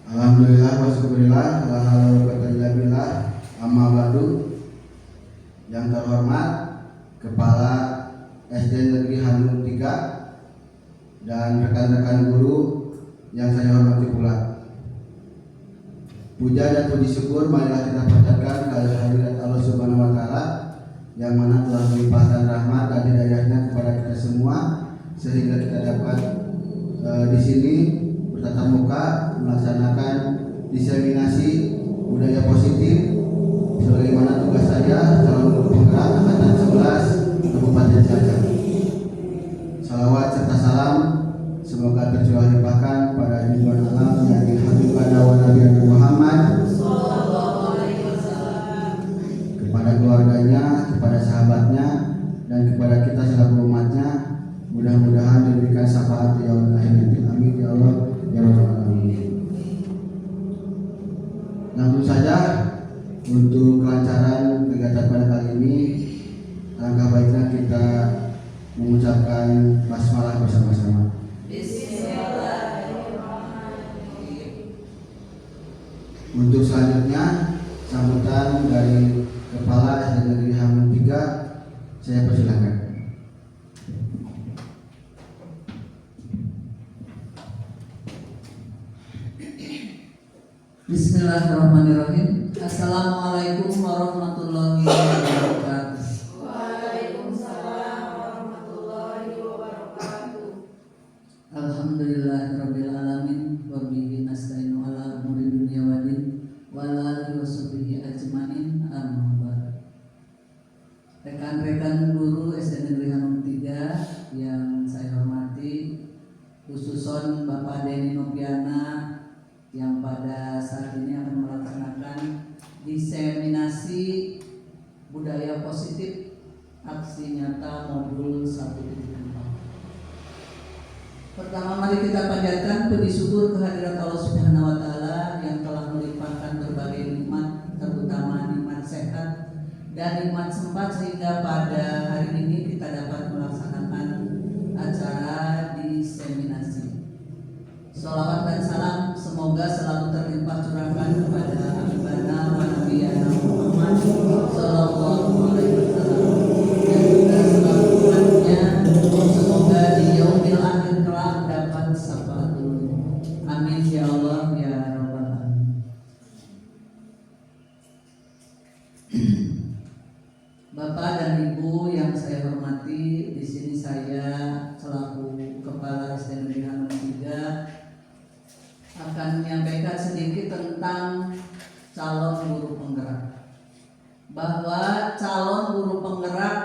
Alhamdulillah wa syukurillah la haula wa quwwata illa billah. Amma ba'du. Yang terhormat Kepala SD Negeri Hanum 3 dan rekan-rekan guru yang saya hormati pula. Puja dan puji syukur marilah kita panjatkan kehadirat Allah Subhanahu wa taala yang mana telah melimpahkan rahmat dan hidayahnya kepada kita semua sehingga kita dapat di sini bertatap muka melaksanakan diseminasi budaya positif sebagaimana tugas saya calon guru penggerak angkatan 11 Kabupaten Cilacap. Salawat serta salam semoga tercurah limpahkan pada junjungan alam yang dihabibkan wa Nabi Muhammad kepada keluarganya, kepada sahabatnya, dan kepada kita selaku umatnya. Mudah-mudahan diberikan syafaat ya Allah, amin ya Allah ya Rabbal alamin. Langsung saja untuk kelancaran kegiatan pada kali ini, alangkah baiknya kita mengucapkan basmalah bersama-sama. Untuk selanjutnya sambutan dari Kepala SD Negeri Hanum 3, saya persilakan. Bismillahirrahmanirrahim. Assalamualaikum warahmatullahi wabarakatuh. Waalaikumsalam warahmatullahi wabarakatuh. Alhamdulillahirabbil alamin wa bihi nasta'inu ala umuri dunya waddin wa ala alihi washabihi ajmain. Amma ba'd. Rekan-rekan guru SD Negeri Hanum 3 yang saya hormati, khususon Bapak Denny Nopiana yang pada saat ini akan melaksanakan diseminasi budaya positif aksi nyata modul 1.4. Pertama, mari kita panjatkan puji syukur kehadirat Allah Subhanahu wa taala yang telah melimpahkan berbagai nikmat, terutama nikmat sehat dan nikmat sempat sehingga pada hari ini kita dapat melaksanakan acara diseminasi. Shalawat dan salam semoga selalu terlimpah curahkan kepada Habibana wa Nabiyana Muhammad sallallahu alaihi wasallam dan juga selalu umatnya, semoga di yaumil akhir kelak dapat syafaatul. Amin ya Allah ya rabbal alamin. Bapak dan Ibu yang saya hormati, di sini saya selaku Kepala SD Negeri Hanum 3 akan menyampaikan sedikit tentang calon guru penggerak. Bahwa calon guru penggerak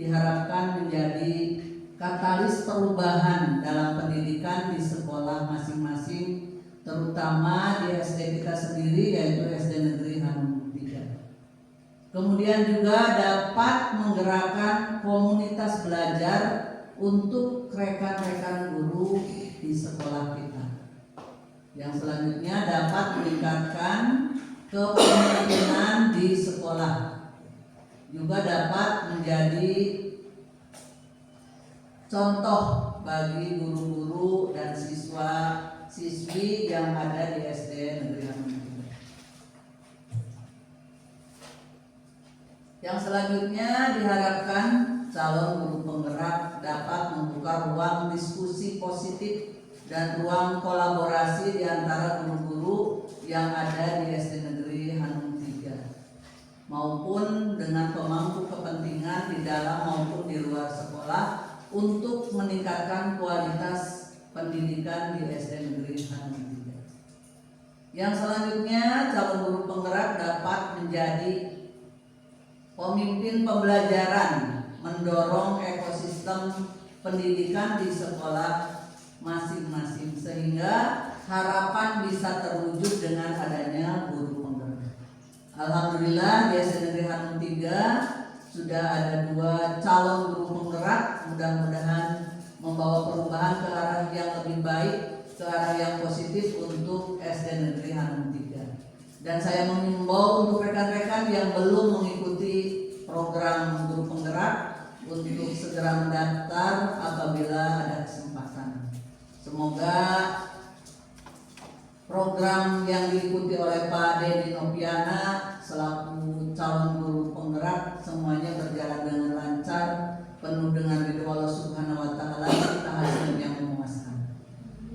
diharapkan menjadi katalis perubahan dalam pendidikan di sekolah masing-masing, terutama di SD kita sendiri yaitu SD Negeri Hanum 3. Kemudian juga dapat menggerakkan komunitas belajar untuk rekan-rekan guru di sekolah kita. Yang selanjutnya dapat meningkatkan kepemimpinan di sekolah, juga dapat menjadi contoh bagi guru-guru dan siswa-siswi yang ada di SD Negeri Hanum 3. Yang selanjutnya diharapkan calon guru penggerak dapat membuka ruang diskusi positif dan ruang kolaborasi di antara guru-guru yang ada di SD Negeri Hanum 3 maupun dengan pemangku kepentingan di dalam maupun di luar sekolah untuk meningkatkan kualitas pendidikan di SD Negeri Hanum 3. Yang selanjutnya calon guru penggerak dapat menjadi pemimpin pembelajaran, mendorong ekosistem pendidikan di sekolah masing-masing sehingga harapan bisa terwujud dengan adanya guru penggerak. Alhamdulillah di SD Negeri Hanum 3 sudah ada 2 calon guru penggerak, mudah-mudahan membawa perubahan ke arah yang lebih baik, ke arah yang positif untuk SD Negeri Hanum 3. Dan saya mengimbau untuk rekan-rekan yang belum mengikuti program guru penggerak untuk segera mendaftar apabila ada kesempatan. Semoga program yang diikuti oleh Pak Dedi Noviana selaku calon guru penggerak semuanya berjalan dengan lancar, penuh dengan ridho Allah Subhanahu wa taala serta hasil yang memuaskan.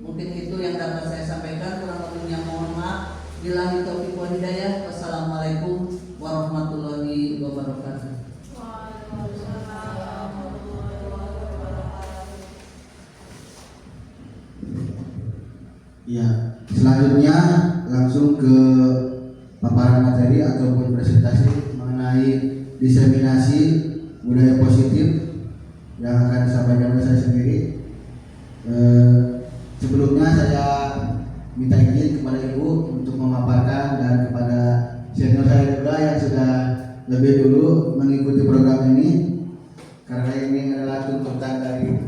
Mungkin itu yang dapat saya sampaikan, kurang lebihnya mohon maaf. Billahi taufiq wal hidayah. Wassalamualaikum warahmatullahi wabarakatuh. Ya, selanjutnya langsung ke paparan materi ataupun presentasi mengenai diseminasi budaya positif yang akan disampaikan oleh saya sendiri. Sebelumnya saya minta izin kepada Ibu untuk memaparkan dan kepada senior saya juga yang sudah lebih dulu mengikuti program ini, karena ini adalah tuntutan dari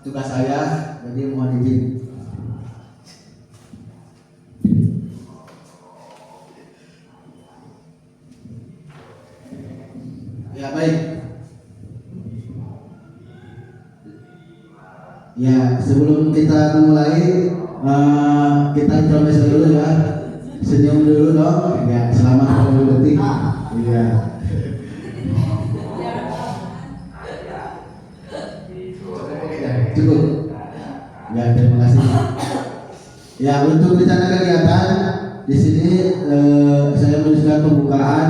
tugas saya, jadi mohon izin. Ya baik. Ya, sebelum kita memulai kita introduksi dulu ya. Senyum dulu dong. Ya, selama 20 detik. Iya. Cukup. Ya, terima kasih. Ya, untuk rencana kegiatan di sini saya menuliskan pembukaan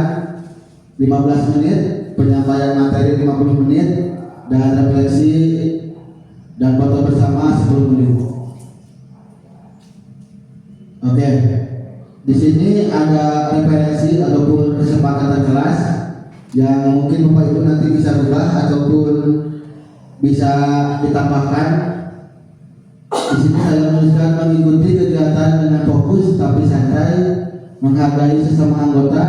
15 menit, penyampaian materi 50 menit, dan refleksi dan foto bersama 10 menit. Oke. Di sini ada referensi ataupun kesepakatan kelas yang mungkin Bapak Ibu nanti bisa ubah ataupun bisa ditambahkan. Di sini saya menuliskan mengikuti kegiatan dengan fokus tapi santai, menghargai sesama anggota,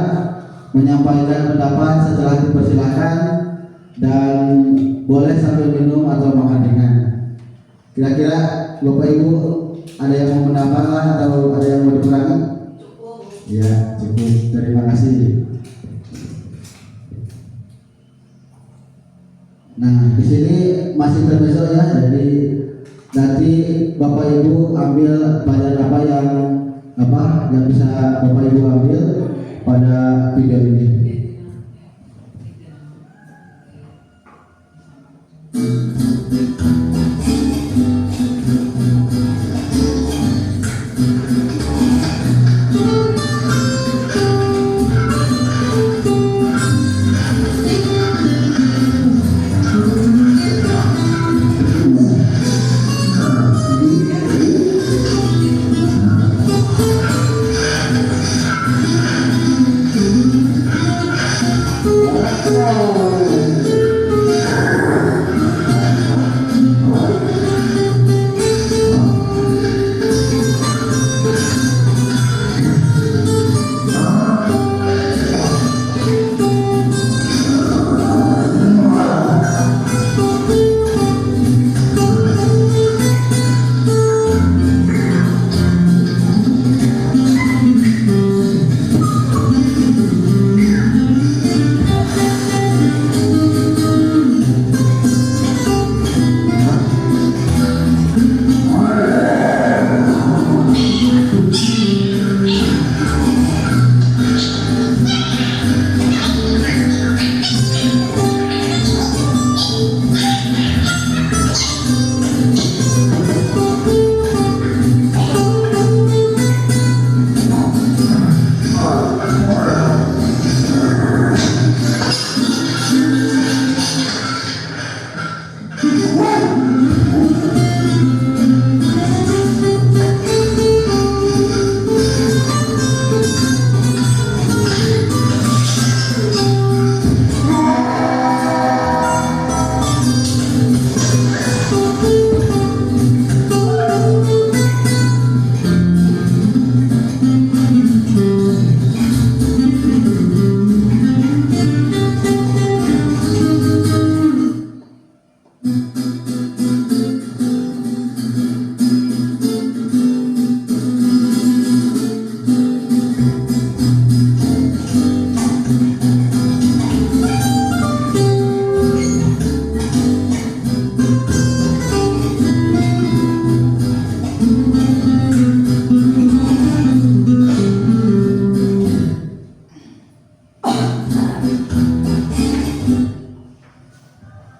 menyampaikan pendapat setelah dipersilakan, dan boleh sambil minum atau makan ringan. Kira-kira Bapak Ibu ada yang mau menambah atau ada yang mau dikurangi? Cukup. Ya, cukup. Terima kasih. Nah, di sini masih termasuk ya, jadi nanti Bapak Ibu ambil pelajaran apa yang bisa Bapak Ibu ambil pada video ini.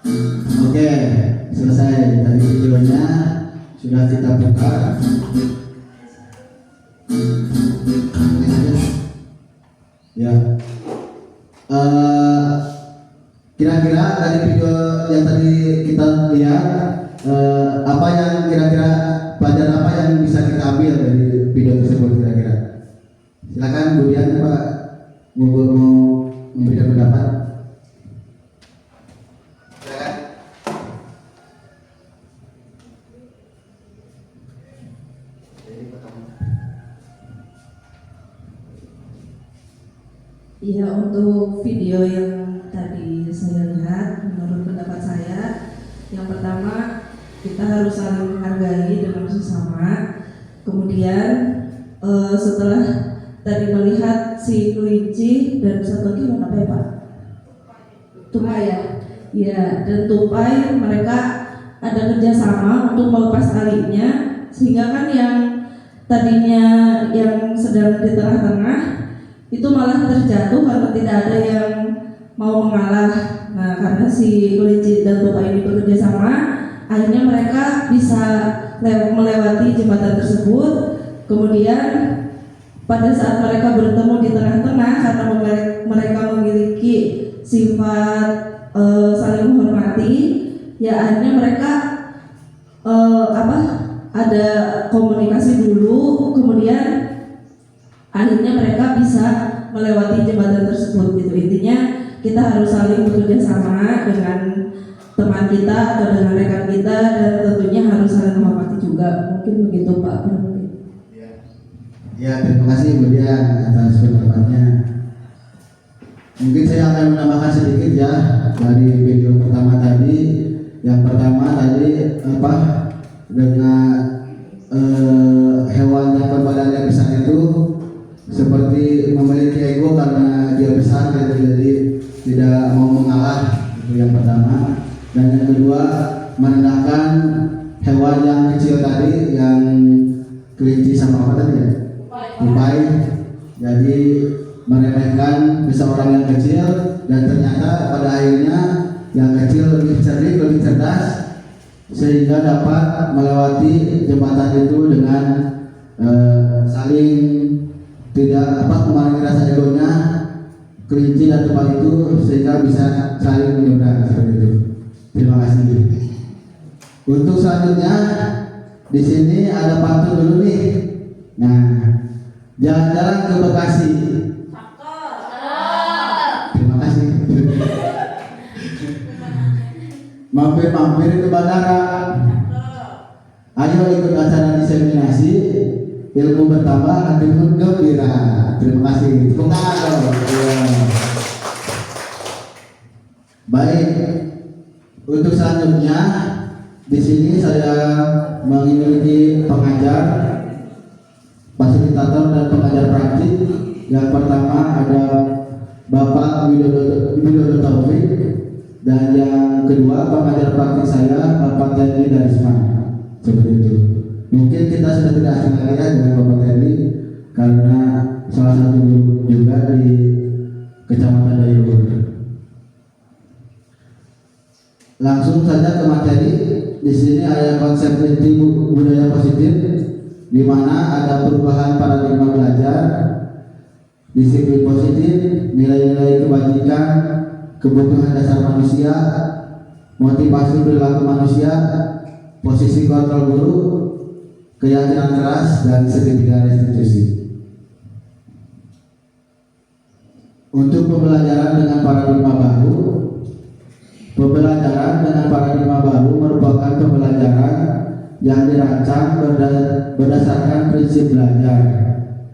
Oke, selesai tadi videonya sudah kita buka. Ya, kira-kira dari video yang tadi kita lihat, apa yang kira-kira pelajaran apa yang bisa kita ambil dari video tersebut kira-kira? Silakan kemudian Pak mau memberikan pendapat. Silakan. Iya, untuk video yang tadi saya lihat, menurut pendapat saya, yang pertama kita harus saling menghargai dengan sesama. Kemudian setelah tadi melihat si kelinci dan satu lagi apa ya Pak? Tupai ya. Ya, dan tupai mereka ada kerjasama untuk melepas talinya, sehingga kan yang tadinya yang sedang di tengah-tengah itu malah terjatuh karena tidak ada yang mau mengalah. Nah, karena si kelinci dan tupai ini bekerja sama, akhirnya mereka bisa melewati jembatan tersebut. Kemudian pada saat mereka bertemu di tengah-tengah, karena mereka memiliki sifat saling menghormati, ya akhirnya mereka ada komunikasi dulu, kemudian akhirnya mereka bisa melewati jembatan tersebut gitu. Intinya kita harus saling bekerja sama dengan teman kita atau dengan rekan kita, dan tentunya harus saling menghormati juga. Mungkin begitu Pak. Ya, terima kasih Bu Dian atas pendapatnya. Mungkin saya akan menambahkan sedikit ya dari video pertama tadi. Yang pertama tadi dengan hewan yang berbadannya besar itu seperti memiliki ego karena dia besar, jadi tidak mau mengalah, itu yang pertama. Dan yang kedua, merendahkan hewan yang kecil tadi, yang kelinci sama apa tadi ya? Tupai. Jadi meremehkan seseorang yang kecil, dan ternyata pada akhirnya yang kecil lebih cerdik, lebih cerdas, sehingga dapat melewati jembatan itu dengan saling tidak mengurangi rasa egonya kelinci dan tupai itu, sehingga bisa saling menyeberang seperti itu. Terima kasih. Untuk selanjutnya di sini ada pantun dulu nih. Nah, jalan-jalan ke Bekasi. Terima kasih. Mampir-mampir ke bandara. Ayo ikut acara diseminasi, ilmu bertambah, hati pun gembira. Terima kasih. Tepuk tangan dong. Baik. Untuk selanjutnya di sini saya memiliki pengajar, fasilitator dan pengajar praktik. Yang pertama ada Bapak Widodo Taufik, dan yang kedua pengajar praktik saya Bapak Teddy Darisma. Seperti itu. Mungkin kita sudah tidak asing lagi ya dengan Bapak Teddy, karena salah satu juga di Kecamatan Dayuhur. Langsung saja ke materi. Di sini ada konsep inti budaya positif, di mana ada perubahan paradigma belajar, disiplin positif, nilai-nilai kebajikan, kebutuhan dasar manusia, motivasi perilaku manusia, posisi kontrol guru, keyakinan keras, dan segitiga restitusi. Untuk pembelajaran dengan paradigma baru, pembelajaran dengan paradigma baru merupakan pembelajaran yang dirancang berdasarkan prinsip belajar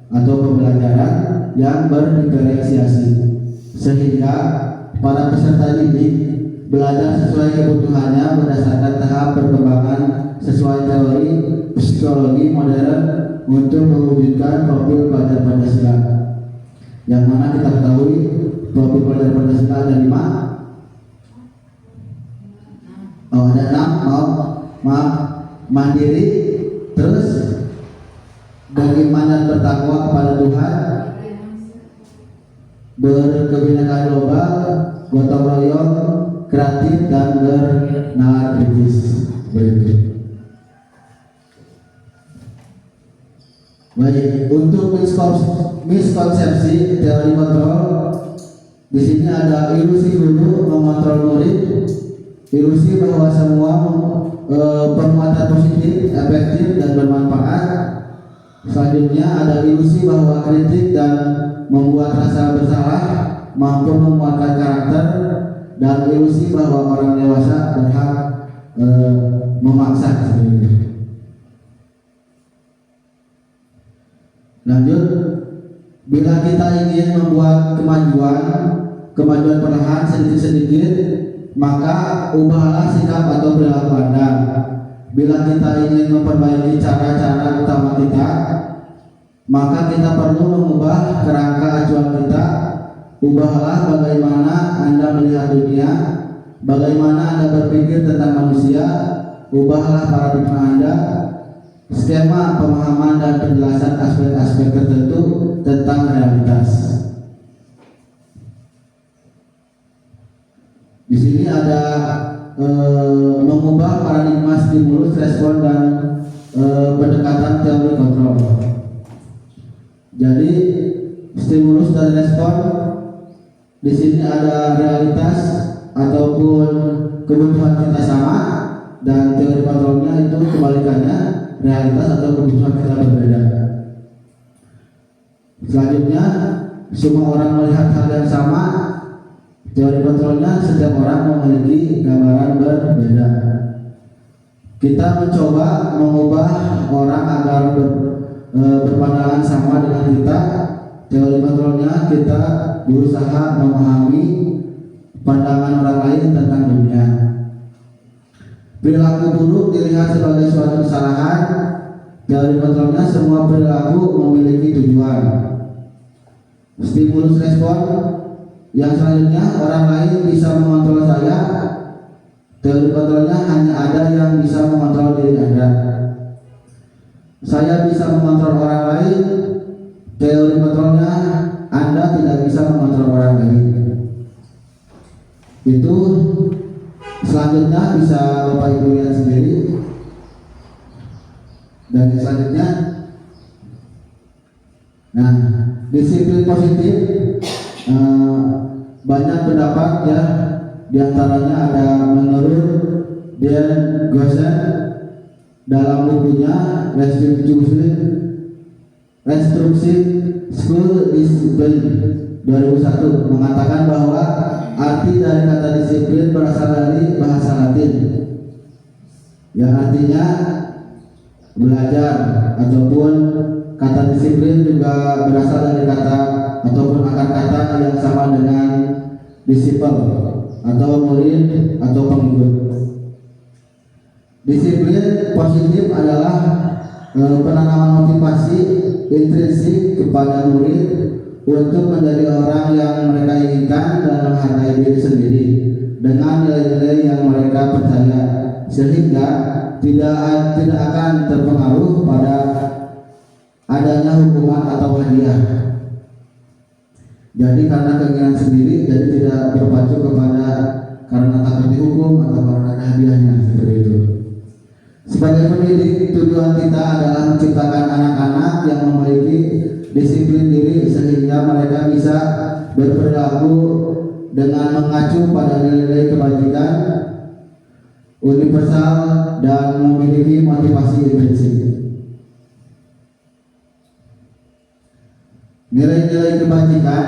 atau pembelajaran yang berdiferensiasi, sehingga para peserta didik belajar sesuai kebutuhannya berdasarkan tahap perkembangan sesuai teori psikologi modern untuk mewujudkan profil pelajar Pancasila. Yang mana kita ketahui profil pelajar Pancasila ada 5. Oh, ada 6. Maaf, mandiri, terus bagaimana bertakwa kepada Tuhan, berkebinekaan global, gotong royong, kreatif dan bernalar kritis. Begitu. Baik, untuk miskonsepsi teori kontrol, di sini ada ilusi guru mengontrol murid, ilusi bahwa semua permuatan positif, efektif dan bermanfaat. Selanjutnya ada ilusi bahwa kritik dan membuat rasa bersalah mampu menguatkan karakter, dan ilusi bahwa orang dewasa berhak memaksa seperti itu. Lanjut, bila kita ingin membuat kemajuan perlahan sedikit-sedikit, maka ubahlah sikap atau perilaku Anda. Bila kita ingin memperbaiki cara-cara utama kita, maka kita perlu mengubah kerangka acuan kita. Ubahlah bagaimana Anda melihat dunia, bagaimana Anda berpikir tentang manusia. Ubahlah paradigma Anda, skema pemahaman dan penjelasan aspek-aspek tertentu tentang realitas. Di sini ada mengubah paradigma stimulus, respon dan pendekatan teori kontrol. Jadi stimulus dan respon di sini ada realitas ataupun kebutuhan kita sama, dan teori kontrolnya itu kebalikannya, realitas atau kebutuhan kita berbeda. Selanjutnya, semua orang melihat hal yang sama. Teori kontrolnya, setiap orang memiliki gambaran berbeda. Kita mencoba mengubah orang agar berpandangan sama dengan kita. Teori kontrolnya, kita berusaha memahami pandangan orang lain tentang dunia. Perilaku buruk dilihat sebagai suatu kesalahan. Teori kontrolnya, semua perilaku memiliki tujuan. Stimulus respon, yang selanjutnya, orang lain bisa mengontrol saya. Teori kontrolnya, hanya ada yang bisa mengontrol diri Anda. Saya bisa mengontrol orang lain. Teori kontrolnya, Anda tidak bisa mengontrol orang lain. Itu selanjutnya bisa Bapak Ibu lihat sendiri. Dan selanjutnya, nah, disiplin positif, banyak pendapat ya, diantaranya ada menurut Dan Gosen dalam bukunya Restructuring School Discipline 2001 mengatakan bahwa arti dari kata disiplin berasal dari bahasa Latin yang artinya belajar, ataupun kata disiplin juga berasal dari kata ataupun akar kata yang sama dengan disciple atau murid atau pengikut. Disiplin positif adalah penanaman motivasi intrinsik kepada murid untuk menjadi orang yang mereka inginkan dan menghargai diri sendiri dengan nilai-nilai yang mereka percaya, sehingga tidak akan terpengaruh pada adanya hukuman atau hadiah. Jadi karena keinginan sendiri, jadi tidak berpacu kepada karena takut dihukum atau karena ada hadiahnya, seperti itu. Sebagai pendidik, tujuan kita adalah menciptakan anak-anak yang memiliki disiplin diri sehingga mereka bisa berperilaku dengan mengacu pada nilai-nilai kebajikan universal dan memiliki motivasi intrinsik. Nilai-nilai kebajikan,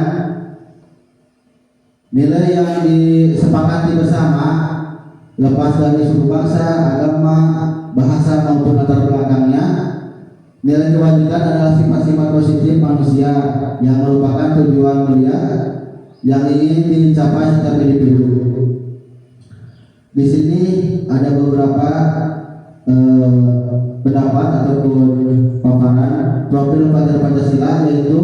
nilai yang disepakati bersama, lepas dari suku bangsa, agama, bahasa maupun latar belakangnya. Nilai kebajikan adalah sifat-sifat positif manusia yang merupakan tujuan mulia yang ingin dicapai setiap individu. Di sini ada beberapa pendapat ataupun paparan profil pelajar Pancasila, yaitu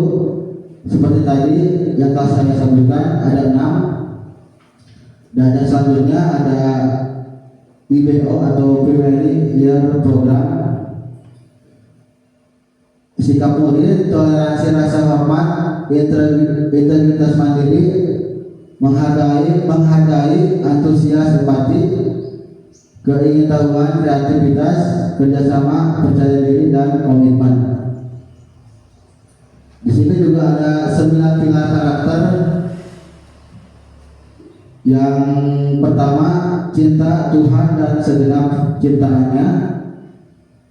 seperti tadi yang telah saya sebutkan ada 6, dan yang selanjutnya ada IBO atau Primary Year Program. Sikap murid, toleransi, rasa hormat, integritas mandiri, menghargai antusias, empati, keingintahuan, kreativitas, kerjasama, percaya diri, dan komitmen. Di sini juga ada 9 pilar karakter. Yang pertama, cinta Tuhan dan segenap ciptaannya.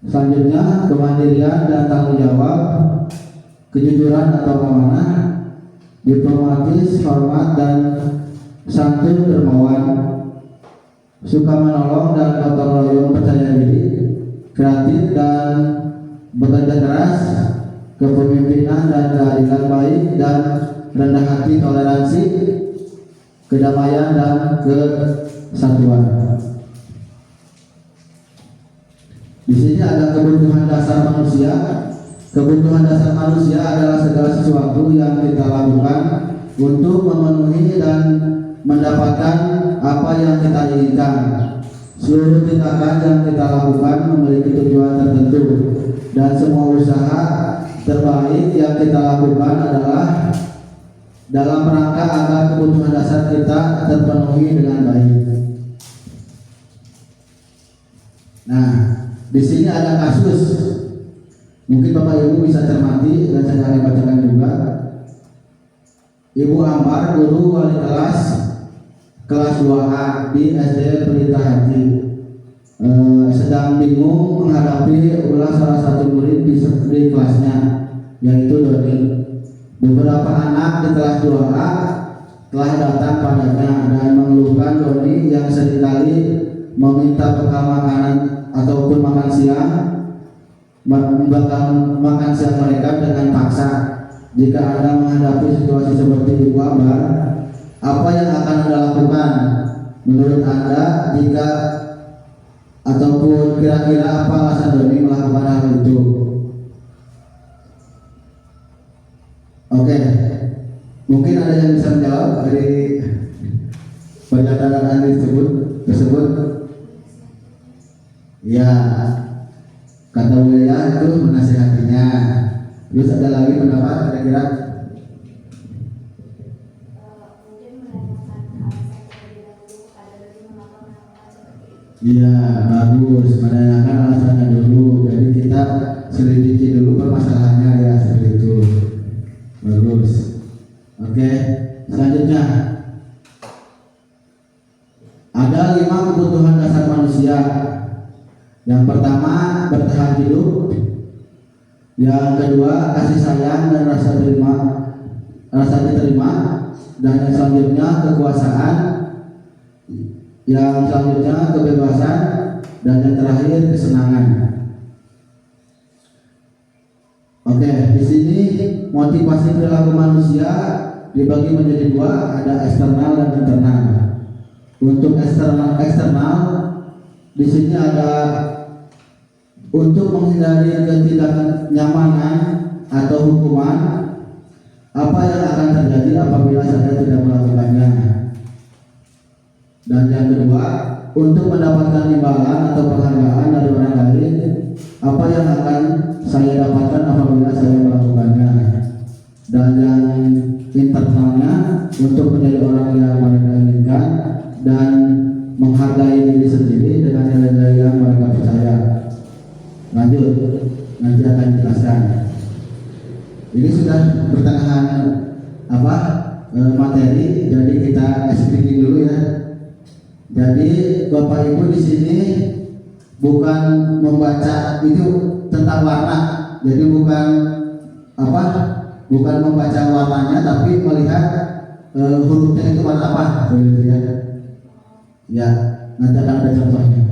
Selanjutnya, kemandirian dan tanggung jawab, kejujuran atau amanah, diplomatis, hormat, dan santun, dermawan, suka menolong dan gotong royong, percaya diri, kreatif dan bekerja keras, kepemimpinan dan keadilan baik, dan rendah hati, toleransi, kedamaian, dan kesatuan. Di sini ada kebutuhan dasar manusia. Kebutuhan dasar manusia adalah segala sesuatu yang kita lakukan untuk memenuhi dan mendapatkan apa yang kita inginkan. Seluruh tindakan yang kita lakukan memiliki tujuan tertentu, dan semua usaha terbaik yang kita lakukan adalah dalam rangka agar kebutuhan dasar kita terpenuhi dengan baik. Nah, di sini ada kasus. Mungkin Bapak Ibu bisa cermati dan saya akan bacakan juga. Ibu Ambar, guru wali kelas 2A di SD Pelita Hati, sedang bingung menghadapi ulah salah satu murid di kelasnya, yaitu Doni. Beberapa anak di kelas 2A telah datang padanya dan mengeluhkan Doni yang seringkali meminta bekal makanan ataupun makan siang mereka dengan paksa. Jika Anda menghadapi situasi seperti Ibu Ambar, apa yang akan Anda lakukan? Menurut Anda, jika ataupun kira-kira apa alasan Doni melakukan hal itu? Oke, mungkin ada yang bisa menjawab dari pernyataan tersebut. Ya, kata Buya itu menasihatinya. Terus ada lagi pendapat kira-kira? Iya, bagus. Menanyakan alasannya dulu. Jadi kita selidiki dulu permasalahannya, ya, seperti itu. Bagus. Oke, selanjutnya ada 5 kebutuhan dasar manusia. Yang pertama, bertahan hidup. Yang kedua, kasih sayang dan rasa diterima. Dan yang selanjutnya, kekuasaan. Yang selanjutnya, kebebasan. Dan yang terakhir, kesenangan. Oke, di sini motivasi perilaku manusia dibagi menjadi 2, ada eksternal dan internal. Untuk eksternal di sini ada untuk menghindari ketidaknyamanan atau hukuman, apa yang akan terjadi apabila saya tidak melakukannya. Dan yang kedua, untuk mendapatkan imbalan atau penghargaan dari orang lain, apa yang akan saya dapatkan apabila saya melakukannya. Dan yang internalnya, untuk menjadi orang yang mereka inginkan dan menghargai diri sendiri dengan nilai-nilai yang mereka percaya. Lanjut, nanti akan dijelaskan. Ini sudah pertengahan materi, jadi kita explaining dulu ya. Jadi Bapak Ibu di sini bukan membaca itu tentang warna, jadi bukan membaca warnanya, tapi melihat hurufnya itu warna apa, begitu ya. Ya, nanti akan ada contohnya.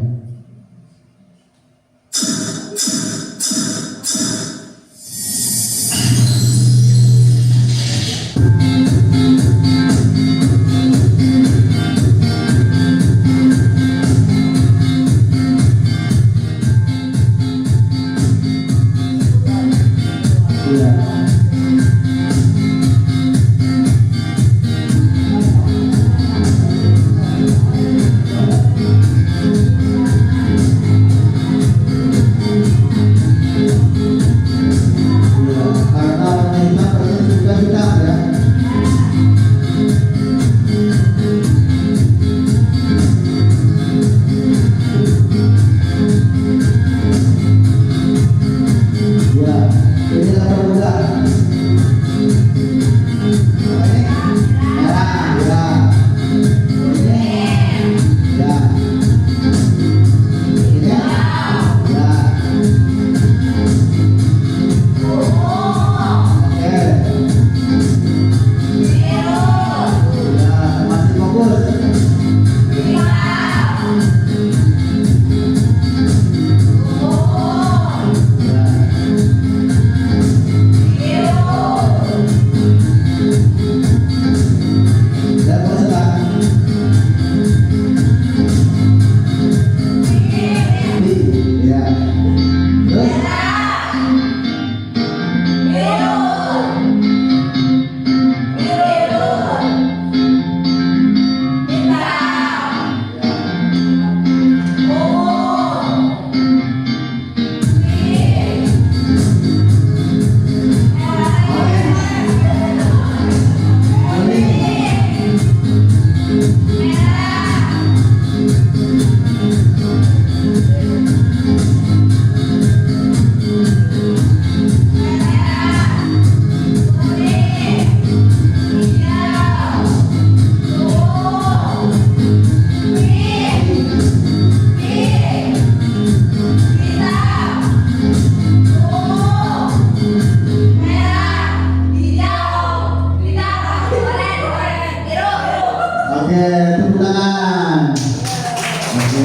Oke,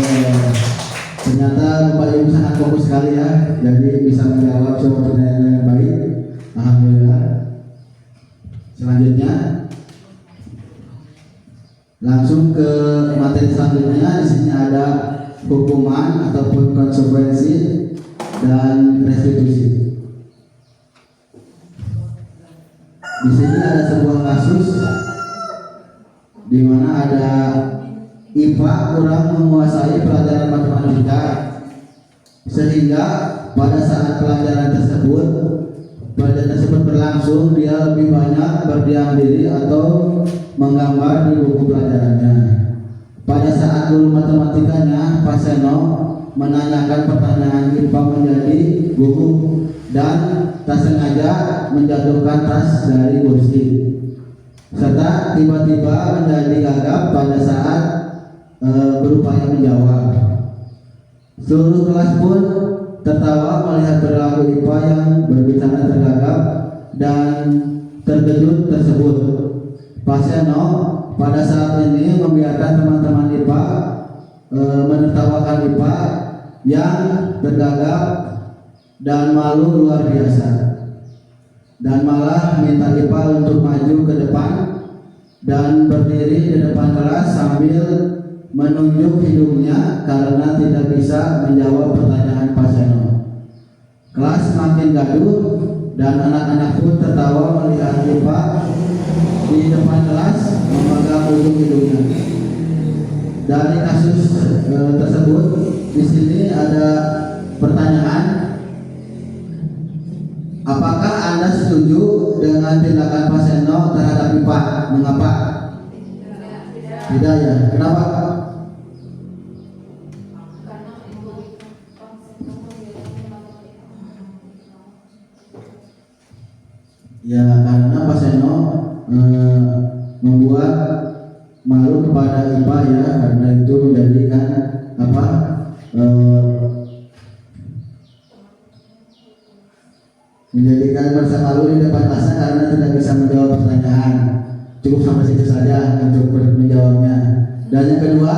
ternyata Bapak Ibu sangat fokus sekali ya, jadi bisa menjawab semua pertanyaan dengan baik. Alhamdulillah. Selanjutnya, langsung ke materi selanjutnya. Di sini ada hukuman ataupun konsekuensi dan restitusi. Di sini ada sebuah kasus di mana ada IPA kurang menguasai pelajaran matematika, sehingga pada saat pelajaran tersebut berlangsung dia lebih banyak berdiam diri atau menggambar di buku pelajarannya. Pada saat guru matematikanya Pak Seno menanyakan pertanyaan IPA menjadi buku dan tak sengaja menjatuhkan tas dari kursi, serta tiba-tiba menjadi gagap pada saat berupaya menjawab. Seluruh kelas pun tertawa melihat perilaku IPA yang berbicara tergagap dan terkejut tersebut. Pak Seno pada saat ini membiarkan teman-teman IPA menertawakan IPA yang tergagap dan malu luar biasa, dan malah minta IPA untuk maju ke depan dan berdiri di depan kelas sambil menunjuk hidungnya karena tidak bisa menjawab pertanyaan Pak Seno. Kelas makin gaduh dan anak-anak pun tertawa melihat IPA di depan kelas memegang ujung hidungnya. Dari kasus tersebut, di sini ada pertanyaan: apakah Anda setuju dengan tindakan Pak Seno terhadap IPA? Mengapa? Tidak ya. Kenapa? Ya, karena Pak Seno membuat malu kepada IPA ya, karena itu menjadikan menjadikan merasa malu di depan kelasnya karena tidak bisa menjawab pertanyaan. Cukup sampai situ saja untuk menjawabnya. Dan yang kedua,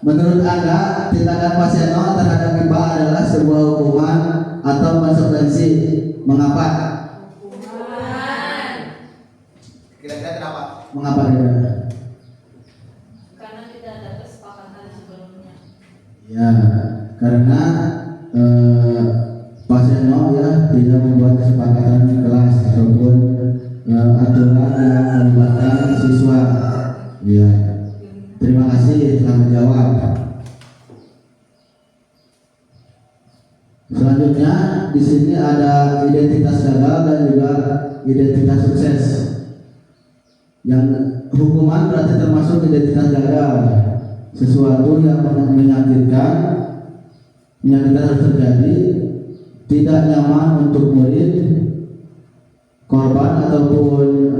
menurut Anda tindakan Pak Seno terhadap IPA adalah sebuah hukuman atau konsekuensi? Mengapa? Kira-kira kenapa? Mengapa kira-kira? Karena tidak ada kesepakatan sebelumnya. Ya, karena Pak Seno ya tidak membuat kesepakatan kelas ataupun aturan yang melibatkan siswa. Ya, terima kasih telah menjawab. Selanjutnya di sini ada identitas gagal dan juga identitas sukses. Yang hukuman berarti termasuk identitas gagal, sesuatu yang menyakitkan harus terjadi, tidak nyaman untuk murid, korban ataupun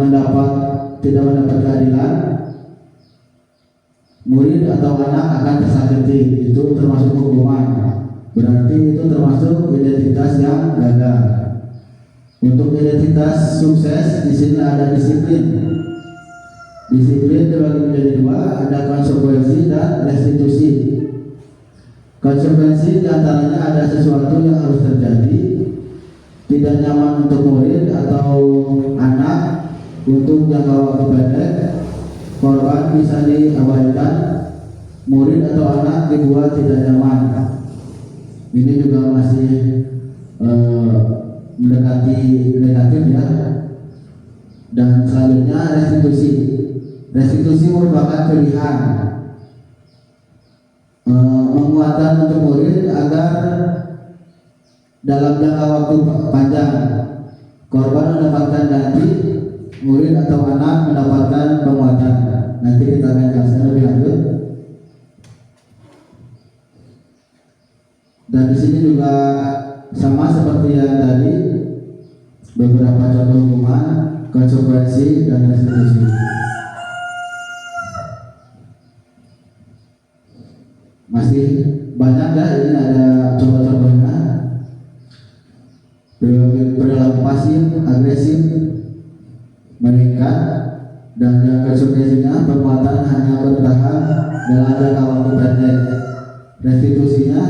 tidak mendapat keadilan, murid atau anak akan tersakiti, itu termasuk hukuman. Berarti itu termasuk identitas yang gagal. Untuk identitas sukses di sini ada disiplin. Disiplin dibagi menjadi dua, ada konsekuensi dan restitusi. Konsekuensi diantaranya ada sesuatu yang harus terjadi, tidak nyaman untuk murid atau anak untuk jangka waktu pendek, korban bisa diabaikan, murid atau anak dibuat tidak nyaman. Ini juga masih mendekati negatif ya. Dan selanjutnya restitusi. Restitusi merupakan pilihan menguatkan untuk murid agar dalam jangka waktu panjang korban mendapatkan ganti, murid atau anak mendapatkan penguatan. Nanti kita akan jelaskan lebih lanjut. Dan di sini juga sama seperti yang tadi, beberapa contoh hukuman, konsekuensi dan restitusi. Masih banyak ya, ini ada contoh-contohnya. Perilaku pasif, agresif meningkat, dan yang konsekuensinya perbuatan hanya bertahan dalam jangka waktu pendek. restitusinya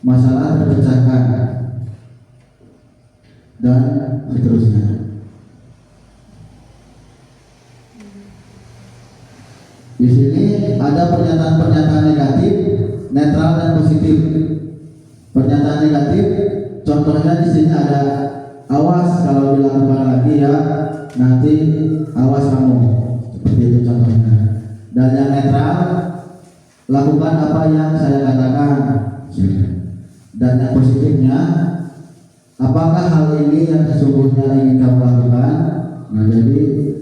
masalah terpecahkan dan seterusnya. Di sini ada pernyataan-pernyataan negatif, netral dan positif. Pernyataan negatif, contohnya di sini ada awas kalau dilakukan lagi ya nanti awas kamu, seperti itu contohnya. Dan yang netral, lakukan apa yang saya katakan. Dan yang positifnya, apakah hal ini yang sesungguhnya ingin kamu lakukan? Nah, jadi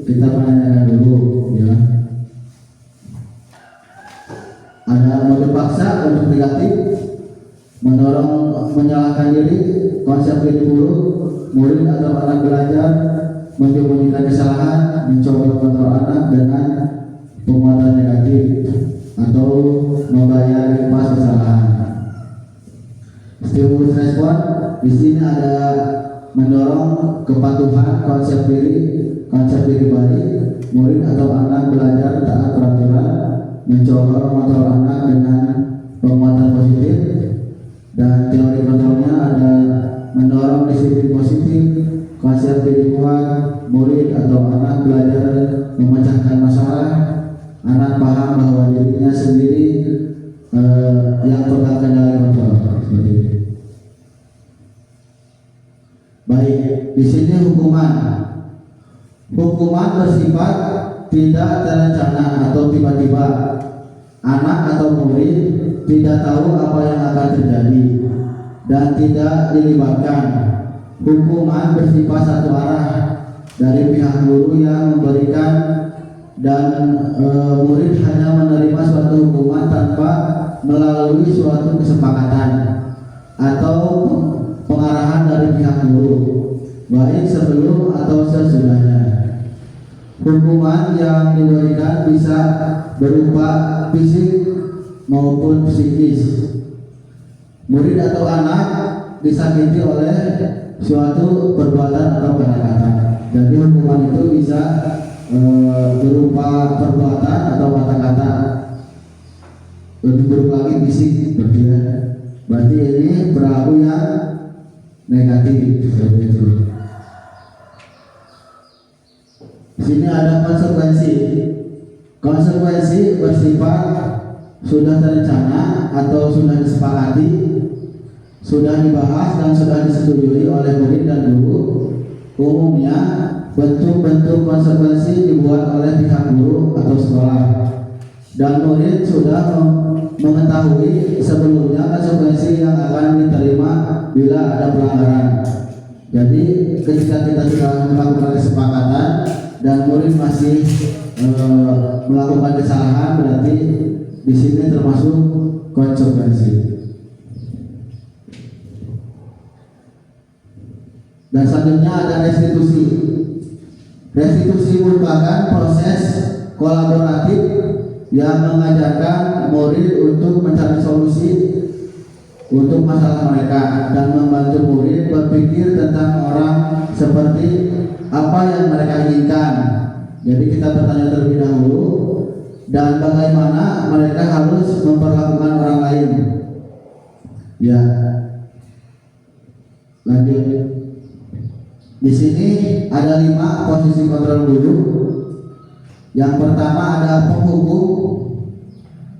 kita menanyakan dulu ya. Ada mode paksa untuk negatif, mendorong menyalahkan diri, konsep diri buruk, murid atau anak belajar menyembunyikan kesalahan, mencoba kontrol anak dengan penguatan negatif atau membayar impas kesalahan. Stimulus respon di sini ada mendorong kepatuhan, konsep diri baik, murid atau anak belajar taat peraturan, mencoba mengontrol anak dengan penguatan positif. Dan teori kontrolnya ada mendorong disiplin positif, konsep diri kuat, murid atau anak belajar memecahkan masalah, anak paham bahwa dirinya sendiri yang pegang kendali kontrol. Seperti itu. Baik, di sini hukuman bersifat tidak terencana atau tiba-tiba. Anak atau murid tidak tahu apa yang akan terjadi dan tidak dilibatkan. Hukuman bersifat satu arah dari pihak guru yang memberikan dan murid hanya menerima suatu hukuman tanpa melalui suatu kesepakatan atau pengarahan dari pihak guru, baik sebelum atau sesudahnya. Hukuman yang diberikan bisa berupa fisik maupun psikis. Murid atau anak disakiti oleh suatu perbuatan atau kata-kata. Jadi hukuman itu bisa berupa perbuatan atau kata-kata. Lebih buruk lagi fisik, berarti ini berlaku yang negatif seperti itu. Sini ada konsekuensi. Konsekuensi bersifat sudah terencana atau sudah disepakati, sudah dibahas dan sudah disetujui oleh murid dan guru. Umumnya bentuk-bentuk konsekuensi dibuat oleh pihak guru atau sekolah, dan murid sudah mengetahui sebelumnya konsekuensi yang akan diterima bila ada pelanggaran. Jadi ketika kita sudah melakukan kesepakatan dan murid masih melakukan kesalahan, berarti di sini termasuk konsekuensi. Dan selanjutnya ada restitusi. Restitusi merupakan proses kolaboratif yang mengajarkan murid untuk mencari solusi untuk masalah mereka dan membantu murid berpikir tentang orang seperti apa yang mereka inginkan. Jadi kita bertanya terlebih dahulu dan bagaimana mereka harus memperlakukan orang lain. Ya, lanjut. Di sini ada 5 posisi kontrol guru. Yang pertama ada penghukum,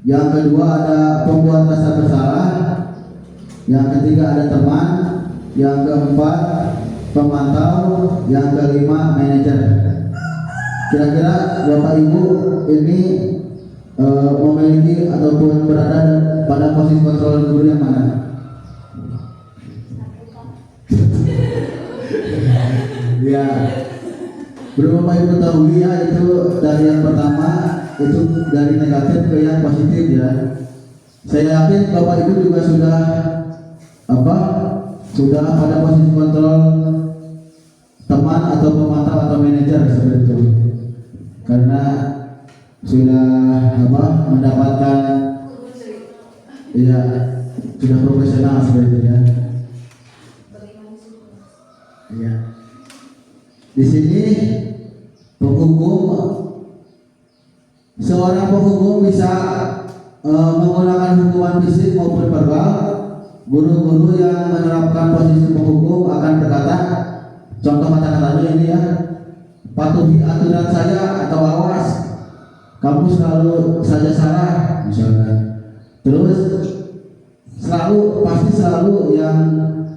yang kedua ada pembuat rasa bersalah, yang ketiga ada teman, yang keempat pemantau, yang kelima manajer. Kira-kira Bapak Ibu ini memiliki ataupun berada pada posisi kontrol guru yang mana? Ya, belum Bapak Ibu ketahui ya, itu dari yang pertama itu dari negatif ke yang positif ya. Saya yakin Bapak Ibu juga sudah pada posisi kontrol teman atau pemantau atau manajer seperti itu, karena sudah mendapatkan ya sudah profesional seperti itu ya. Ya. Di sini penghukum, seorang penghukum bisa menggunakan hukuman fisik maupun verbal. Guru-guru yang menerapkan posisi penghukum akan berkata, contoh kata-katanya ini ya, patuhi aturan saya atau awas, kamu selalu saja salah misalkan. Terus pasti selalu yang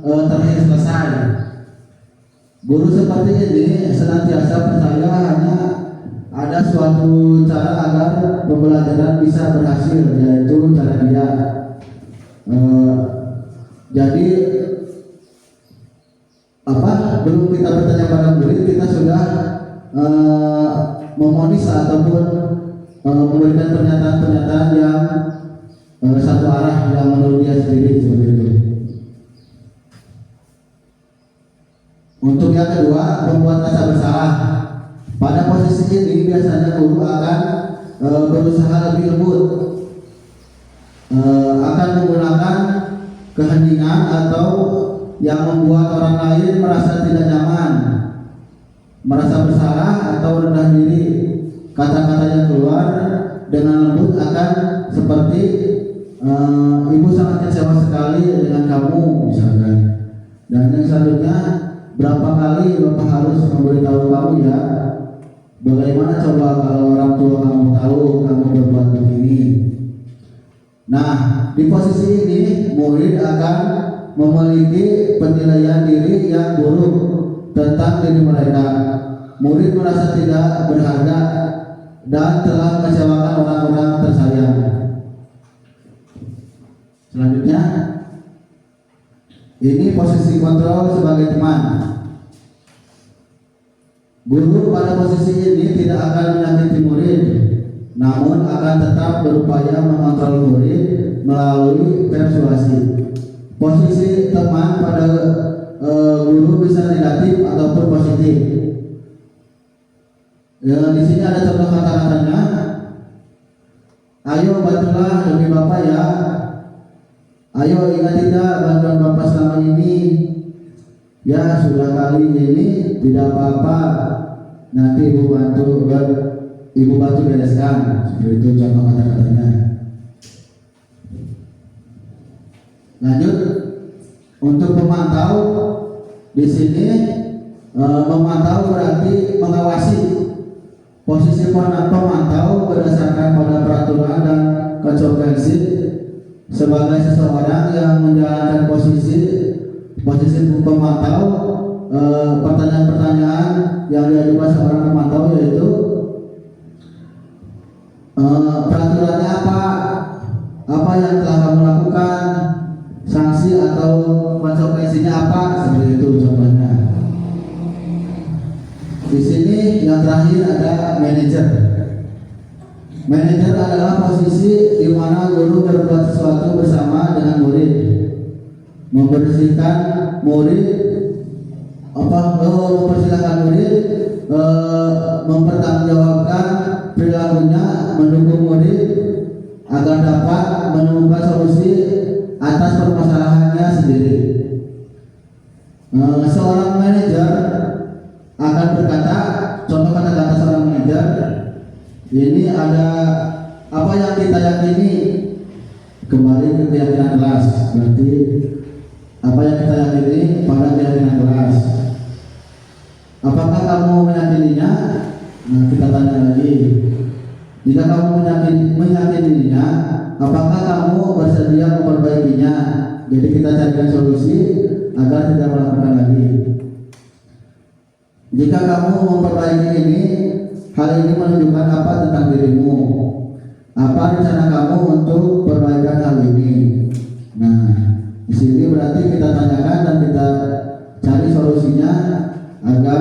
terakhir selesai. Guru seperti ini senantiasa percaya hanya ada suatu cara agar pembelajaran bisa berhasil, yaitu cara dia. Jadi belum kita bertanya pada murid, kita sudah memonis ataupun memberikan pernyataan-pernyataan yang satu arah yang menurut dia sendiri seperti itu. Untuk yang kedua, membuat rasa bersalah. Pada posisi ini biasanya guru akan berusaha lebih lembut, akan menggunakan keheningan atau yang membuat orang lain merasa tidak nyaman, merasa bersalah atau rendah diri. Kata-kata yang keluar dengan lembut akan seperti ibu sangat kecewa sekali dengan kamu misalkan. Dan yang selanjutnya, berapa kali bapak harus memberitahu kamu ya, bagaimana coba kalau orang tua kamu tahu kamu berbuat begini. Nah, di posisi ini murid akan memiliki penilaian diri yang buruk tentang diri mereka. Murid merasa tidak berharga dan telah mengecewakan orang-orang tersayang. Selanjutnya, ini posisi kontrol sebagai teman. Guru pada posisi ini tidak akan menyakiti murid, namun akan tetap berupaya mengontrol murid melalui persuasi. Posisi teman pada guru bisa negatif ataupun positif. Ya, di sini ada contoh kata-katanya. Ayo bantulah demi bapak ya. Ayo ingat tidak bantuan bapak selama ini. Ya sudah kali ini tidak apa-apa. Nanti ibu bantu bereskan. Seperti itu contoh kata-katanya. Lanjut, untuk memantau di sini memantau berarti mengawasi. Posisi pemantau berdasarkan pada peraturan dan konsekuensi sebagai seseorang yang menjalankan posisi pemantau. Pertanyaan-pertanyaan yang diajukan seorang pemantau yaitu peraturannya apa yang telah kamu lakukan, sanksi atau konsekuensinya apa, seperti itu contohnya. Di sini yang terakhir ada manajer. Manajer adalah posisi di mana guru berbuat sesuatu bersama dengan murid, membersihkan murid, mempersilahkan murid, mempertanggungjawabkan perilakunya, mendukung murid agar dapat menemukan solusi atas permasalahannya sendiri. Seorang manajer akan berkata, contoh kata-kata seorang manajer, ini ada apa yang kita yakini, kembali ke keyakinan kelas. Berarti apa yang kita yakini pada keyakinan kelas. Apakah kamu meyakininya? Nah, kita tanya lagi. Jika kamu meyakininya, apakah kamu bersedia memperbaikinya? Jadi kita carikan solusi agar tidak melakukan lagi. Jika kamu memperbaiki ini, hal ini menunjukkan apa tentang dirimu? Apa rencana kamu untuk perbaikan hal ini? Nah, di sini berarti kita tanyakan dan kita cari solusinya agar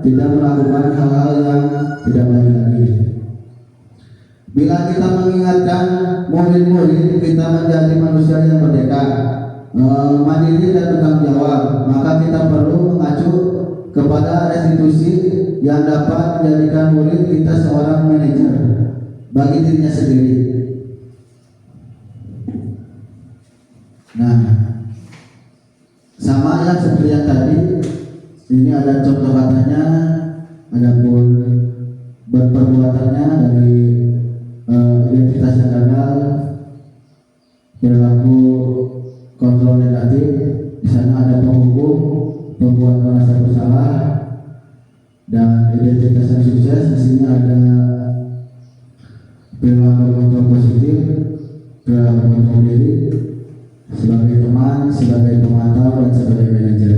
tidak melakukan hal-hal yang tidak baik lagi. Bila kita mengingatkan murid-murid kita menjadi manusia yang merdeka, mandiri dan bertanggung jawab, maka kita perlu mengacu kepada restitusi yang dapat menjadikan murid kita seorang manajer bagi dirinya sendiri. Nah, sama ya seperti yang tadi. Ini ada contoh katanya, adapun berperbuatannya dari identitas yang gagal perilaku kontrol negatif. Di sana ada penghukum, pembuat merasa bersalah, dan identitas yang sukses. Di sini ada perilaku kontrol positif, perilaku kontrol diri, sebagai teman, sebagai pemantau, dan sebagai manajer.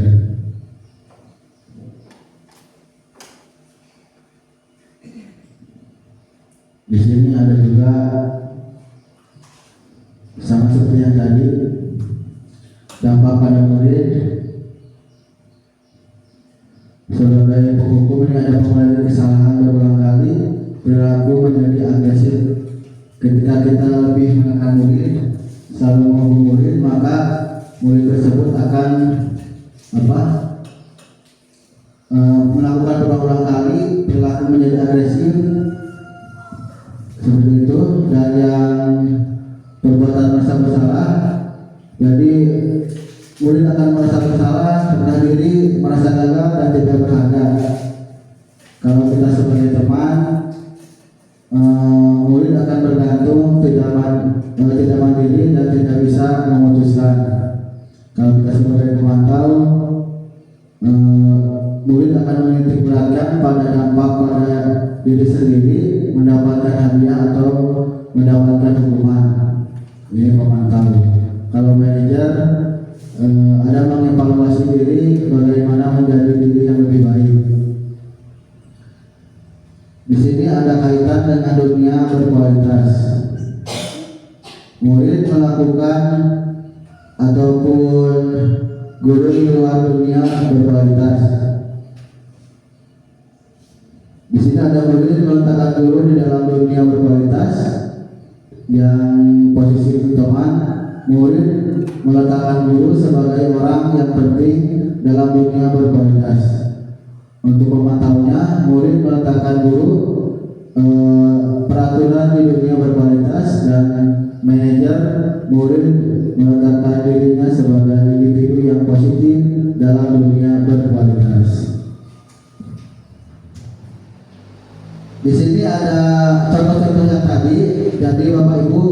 Di sini ada juga sama seperti yang tadi, dampak pada murid. Sebagai penghukum ini ada pengulangan kesalahan berulang kali, perilaku menjadi agresif. Ketika kita lebih menekan murid, selalu menghukum murid, maka murid tersebut akan melakukan berulang kali, perilaku menjadi agresif seperti itu. Dan yang perbuatan merasa bersalah, jadi murid akan merasa bersalah, rendah diri, merasa gagal, dan tidak berharga. Kalau kita sebagai teman, murid akan bergantung, tidak mandiri, dan tidak bisa memutuskan. Kalau kita sebagai pemantau, murid akan menitik beratkan pada dampak pada diri sendiri, mendapatkan hadiah atau mendapatkan hukuman. Ini pemantau. Kalau manajer ada mengevaluasi diri, bagaimana menjadi diri yang lebih baik. Di sini ada kaitan dengan dunia berkualitas. Murid melakukan ataupun guru di luar dunia berkualitas. Di sini ada murid meletakkan guru di dalam dunia berkualitas. Yang posisi teman, murid meletakkan guru sebagai orang yang penting dalam dunia berkualitas. Untuk pemantaunya, murid meletakkan guru peraturan di dunia berkualitas, dan manajer murid meletakkan dirinya sebagai individu yang positif dalam dunia berkualitas. Di sini ada contoh-contoh yang tadi, jadi Bapak Ibu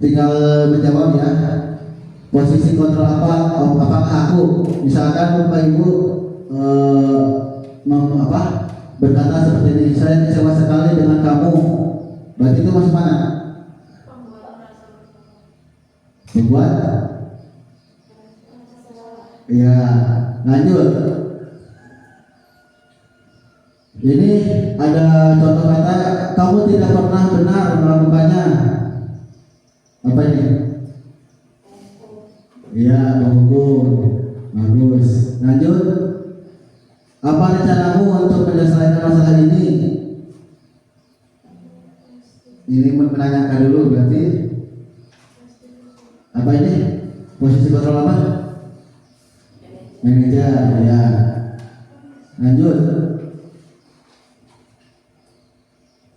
tinggal menjawab ya. Posisi kontrol apakah aku? Misalkan Bapak Ibu berkata seperti ini, saya kecewa sekali dengan kamu. Berarti itu masuk mana? Membuat? Iya, lanjut. Ini ada contoh kata, kamu tidak pernah benar melakukannya. Apa ini? Iya, menghukum. Bagus. Lanjut. Apa rencanamu untuk menyelesaikan masalah ini? Ini menanyakan dulu, berarti apa ini? Posisi kontrol apa? Manajer, ya. Lanjut.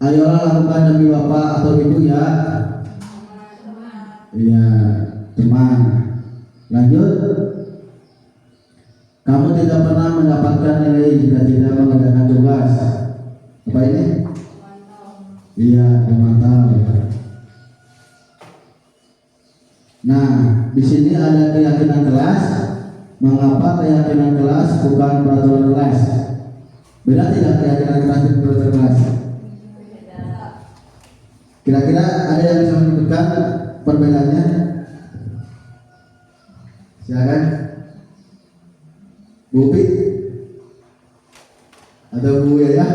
Ayolah lakukan demi bapak atau ibu ya. Iya, teman. Lanjut. Kamu tidak pernah mendapatkan nilai jika tidak mengerjakan tugas. Apa ini? Iya, memantau. Nah, di sini ada keyakinan kelas. Mengapa keyakinan kelas bukan peraturan kelas? Beda tidak keyakinan kelas dan peraturan kelas? Kira-kira ada yang bisa menyebutkan perbedaannya? Silakan. Bu Pi atau Bu Yaya,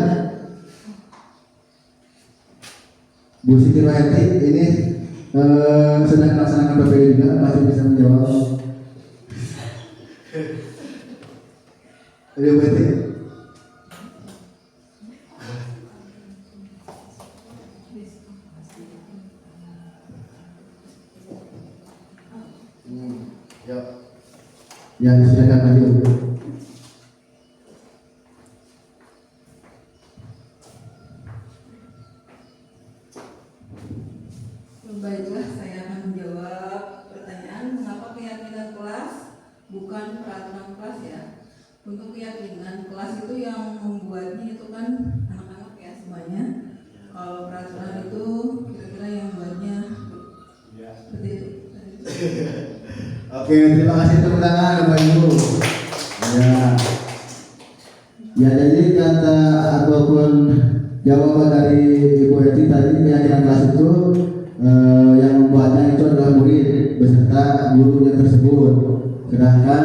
Bu Siti Rohati ini sedang melaksanakan PPI juga, masih bisa menjawab. Ayo Bu Yati. Ya, silakan maju. Baiklah, saya akan menjawab pertanyaan mengapa keyakinan kelas bukan peraturan kelas ya. Untuk keyakinan kelas itu yang membuatnya itu kan anak-anak ya semuanya. Kalau peraturan itu kira-kira yang membuatnya seperti itu. Oke, terima kasih tepuk tangan Bapak Ibu. Ya, jadi kata ataupun jawaban dari Ibu Eti tadi, keyakinan kelas itu yang membuatnya itu adalah murid beserta gurunya tersebut. Sedangkan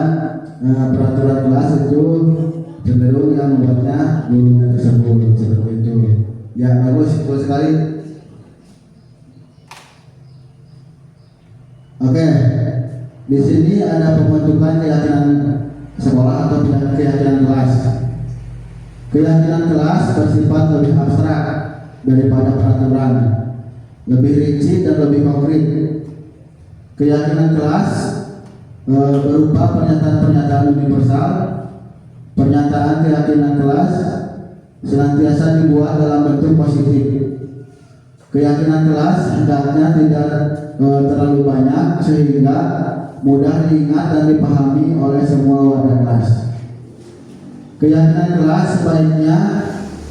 peraturan kelas itu cenderung yang membuatnya gurunya tersebut, seperti itu. Ya, bagus sekali. Oke, di sini ada pembentukan keyakinan sekolah atau keyakinan kelas. Keyakinan kelas bersifat lebih abstrak daripada peraturan, lebih rinci dan lebih konkret. Keyakinan kelas berupa pernyataan-pernyataan universal. Pernyataan keyakinan kelas senantiasa dibuat dalam bentuk positif. Keyakinan kelas hendaknya tidak terlalu banyak sehingga mudah diingat dan dipahami oleh semua warga kelas. Keyakinan kelas sebaiknya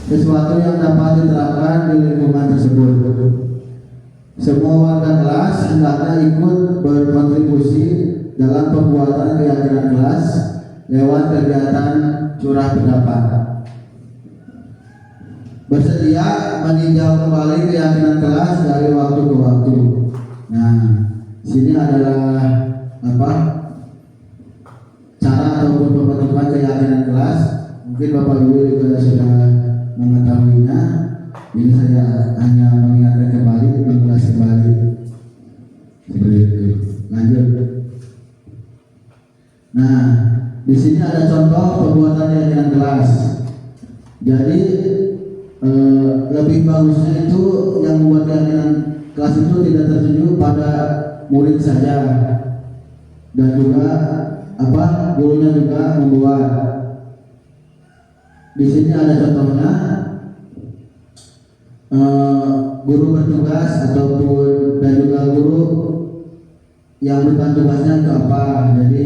sesuatu yang dapat diterapkan di lingkungan tersebut. Semua warga kelas hendaknya ikut berkontribusi dalam pembuatan keyakinan kelas lewat kegiatan curah pendapat. Bersedia meninjau kembali keyakinan kelas dari waktu ke waktu. Nah, sini adalah cara ataupun pembentukan keyakinan kelas. Mungkin Bapak Ibu juga sudah mengetahuinya. Ini saya hanya mengingatkan kembali, mengulas kembali. Seperti itu. Lanjut. Nah, di sini ada contoh pembuatan keyakinan kelas. Jadi lebih bagusnya itu yang membuat keyakinan kelas itu tidak tertuju pada murid saja, dan juga gurunya juga membuat. Di sini ada contohnya, guru bertugas ataupun dan juga guru yang bukan tugasnya itu apa. Jadi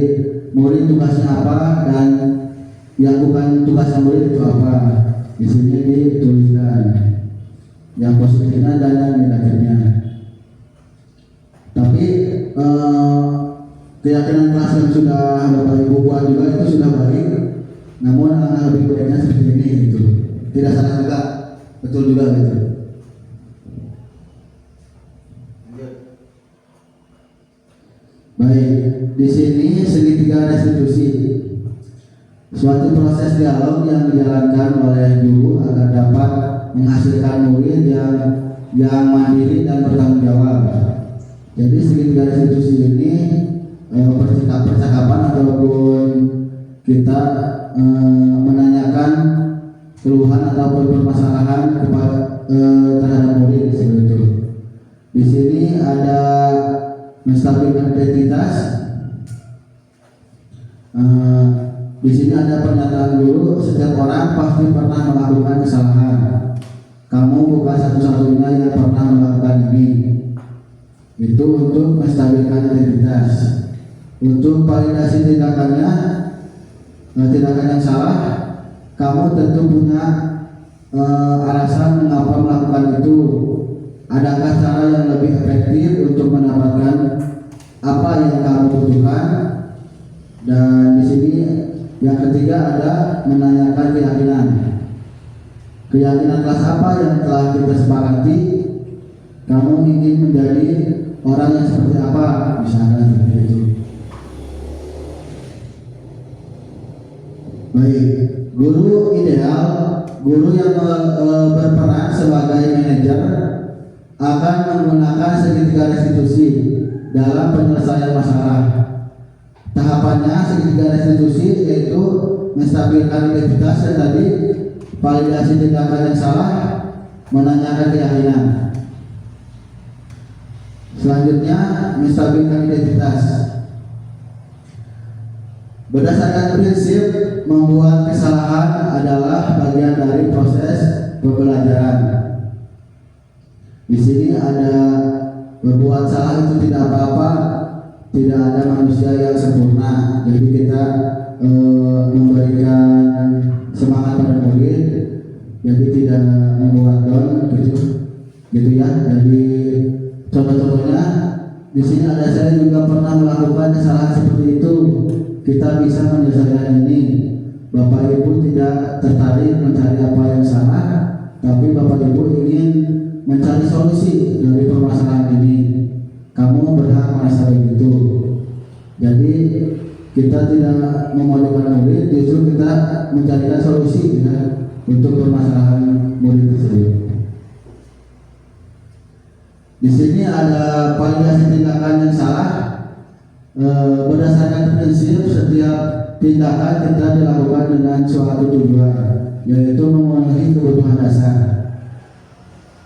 murid tugasnya apa dan yang bukan tugasnya murid itu apa. Di sini dituliskan yang positifnya dan yang negatifnya. Tapi keyakinan kelas yang sudah Bapak Ibu buat juga itu sudah baik. Namun lebih baiknya seperti ini gitu. Tidak salah juga, betul juga gitu. Baik, di sini segitiga restitusi. Suatu proses dialog yang dijalankan oleh guru agar dapat menghasilkan murid yang mandiri dan bertanggung jawab. Jadi segitiga restitusi ini percakapan ataupun kita menanyakan keluhan ataupun permasalahan terhadap murid seperti itu. Di sini ada menstabilkan identitas. Di sini ada pernyataan guru, setiap orang pasti pernah melakukan kesalahan. Kamu bukan satu-satunya yang pernah melakukan ini. Itu untuk menstabilkan identitas. Untuk validasi tindakan yang salah, kamu tentu punya alasan mengapa melakukan itu. Adakah cara yang lebih efektif untuk mendapatkan apa yang kamu butuhkan? Dan di sini yang ketiga ada menanyakan keyakinan. Keyakinan kelas apa yang telah kita sepakati? Kamu ingin menjadi orang yang seperti apa? Misalnya seperti itu. Baik, guru ideal, guru yang berperan sebagai manajer akan menggunakan segitiga restitusi dalam penyelesaian masalah. Tahapannya segitiga restitusi yaitu menstabilkan identitas yang tadi, validasi tindakan yang salah, menanyakan keyakinan. Selanjutnya menstabilkan identitas. Berdasarkan prinsip membuat kesalahan adalah bagian dari proses pembelajaran. Di sini ada berbuat salah itu tidak apa-apa. Tidak ada manusia yang sempurna. Jadi kita memberikan semangat pada murid, jadi tidak membuat down gitu ya. Jadi contoh-contohnya Di sini ada saya juga pernah melakukan kesalahan seperti itu. Kita bisa menyelesaikan ini. Bapak Ibu tidak tertarik mencari apa yang salah, tapi Bapak Ibu ingin mencari solusi dari permasalahan ini. Kamu berhak merasa begitu. Jadi kita tidak memojokkan murid, justru kita mencarikan solusi ya, untuk permasalahan murid tersebut. Di sini ada validasi tindakan yang salah. Berdasarkan prinsip setiap tindakan kita dilakukan dengan suatu tujuan, yaitu memenuhi kebutuhan dasar.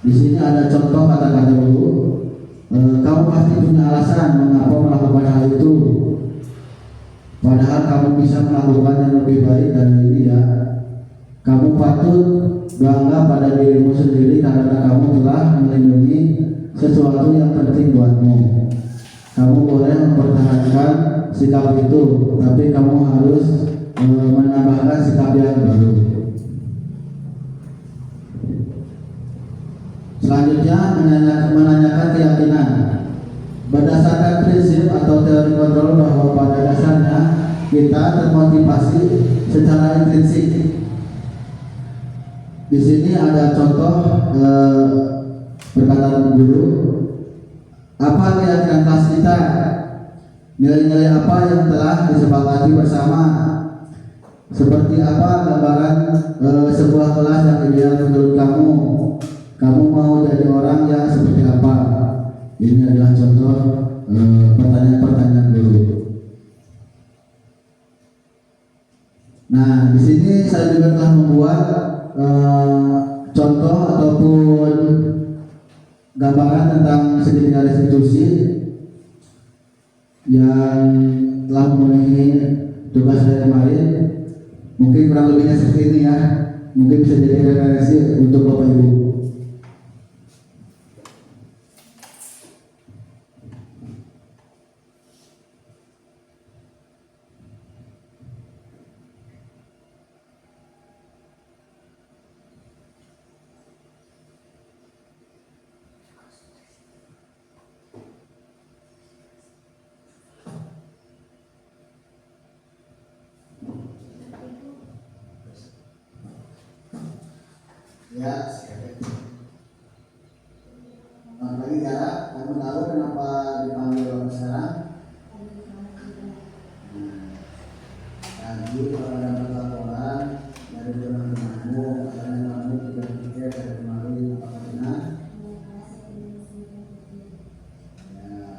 Di sini ada contoh kata-kata dulu. Kamu pasti punya alasan mengapa melakukan hal itu. Padahal kamu bisa melakukan yang lebih baik dari ini ya. Kamu patut bangga pada dirimu sendiri karena kamu telah melindungi sesuatu yang penting buatmu. Kamu boleh mempertahankan sikap itu, tapi kamu harus menambahkan sikap yang baru. Selanjutnya menanyakan keyakinan. Berdasarkan prinsip atau teori kontrol bahwa pada dasarnya kita termotivasi secara intrinsik. Di sini ada contoh perkataan guru. Apa keyakinan kelas kita? Nilai-nilai apa yang telah disepakati bersama? Seperti apa gambaran sebuah kelas yang ideal menurut kamu? Kamu mau jadi orang yang seperti apa? Ini adalah contoh pertanyaan-pertanyaan guru. Nah, di sini saya juga telah membuat contoh ataupun gambaran tentang segitiga restitusi yang telah memenuhi tugas saya kemarin. Mungkin kurang lebihnya seperti ini ya. Mungkin bisa jadi referensi untuk Bapak Ibu. Ya, lagi ya, kamu tahu kenapa dipanggil orang sekarang? Tadi kalau dapat laporan dari teman-temanmu, katanya kamu tidak pikir dari kemarin, apakah benar? Ya,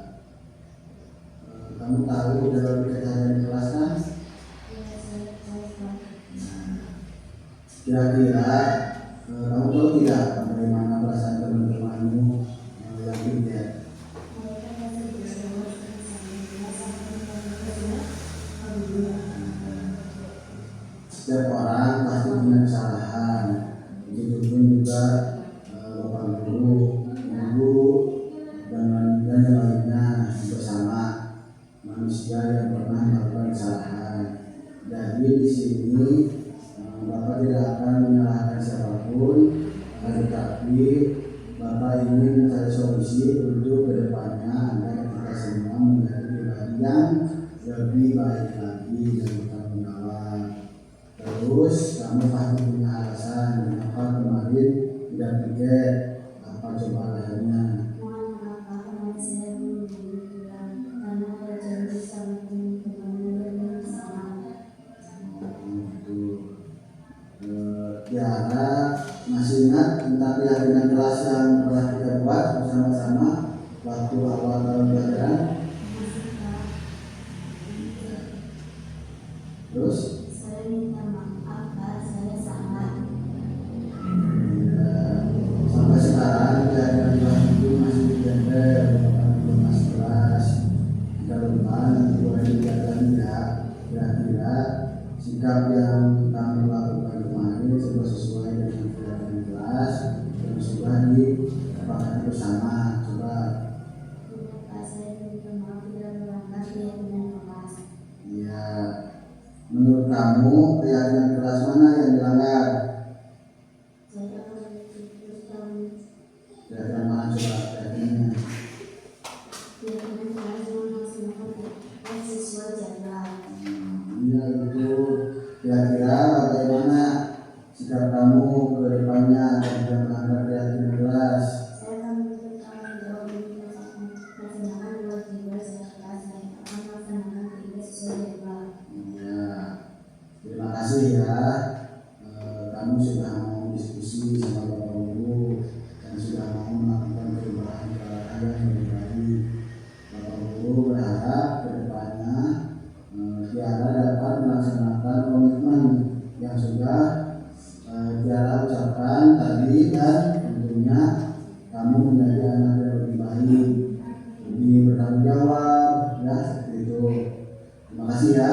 kamu tahu dalam kejadian di kelas kan? Kira-kira kamu tahu tidak bagaimana perasaan teman-temanmu yang pintar? Setiap orang pasti punya kesalahan. Begitupun juga bapak guru, ibu, dan yang lainnya bersama manusia yang pernah melakukan kesalahan. Jadi di sini Bapak tidak akan menyalahkan siapapun, tetapi Bapak ingin mencari solusi untuk kedepannya agar kita semua menjadi pribadi yang lebih baik lagi dan bertanggung jawab. Terus kamu pasti punya alasan mengapa kemarin tidak pikir. Apa coba alasannya? Tiara masih ingat tentang keyakinan kelas yang telah kita buat bersama-sama waktu awal tahun pelajaran? Terus? Saya minta maaf, Pak. Saya salah. Sampai sekarang keyakinan kelas itu masih ditempel di masuk kelas. Jika lupa nanti boleh dikatakan ya. Kira-kira sikap yang kami lakukan kemarin sudah sesuai dengan keyakinan kelas dan sudah disepakati bersama. Coba. Pak, saya minta maaf tidak melanggar keyakinan kelas. Ya, menurut kamu keyakinan kelas mana yang dilanggar? Saya terus Keyakinan mana coba keyakinannya? keyakinan jadwal. Iya itu. Kira-kira bagaimana sikap kamu ke depannya ketika melanggar keyakinan kelas? Saya akan bertanggung jawab untuk melaksanakan tugas kelas. Saya akan melaksanakan tugas sesuai jadwal. Ya, terima kasih ya. Kamu sudah mau diskusi sama Bapak Guru dan sudah mau melakukan perubahan yang lebih baik. Bapak Guru berharap ke depannya Tiara dapat melaksanakan komitmen yang sudah Tiara ucapkan tadi, dan tentunya kamu menjadi anak yang lebih baik, lebih bertanggung jawab, ya seperti itu. Terima kasih ya.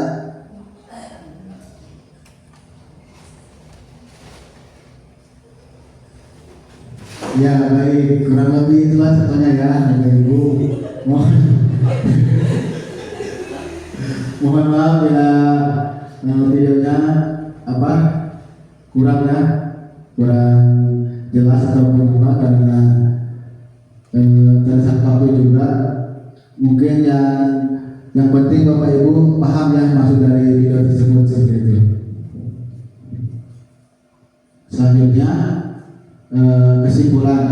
Ya baik, kurang lebih itulah contohnya ya Bapak Ibu. Mohon maaf bila videonya kurang jelas ataupun karena tersangka waktu juga. Mungkin yang penting Bapak Ibu paham ya maksud dari video tersebut seperti itu. Selanjutnya kesimpulan.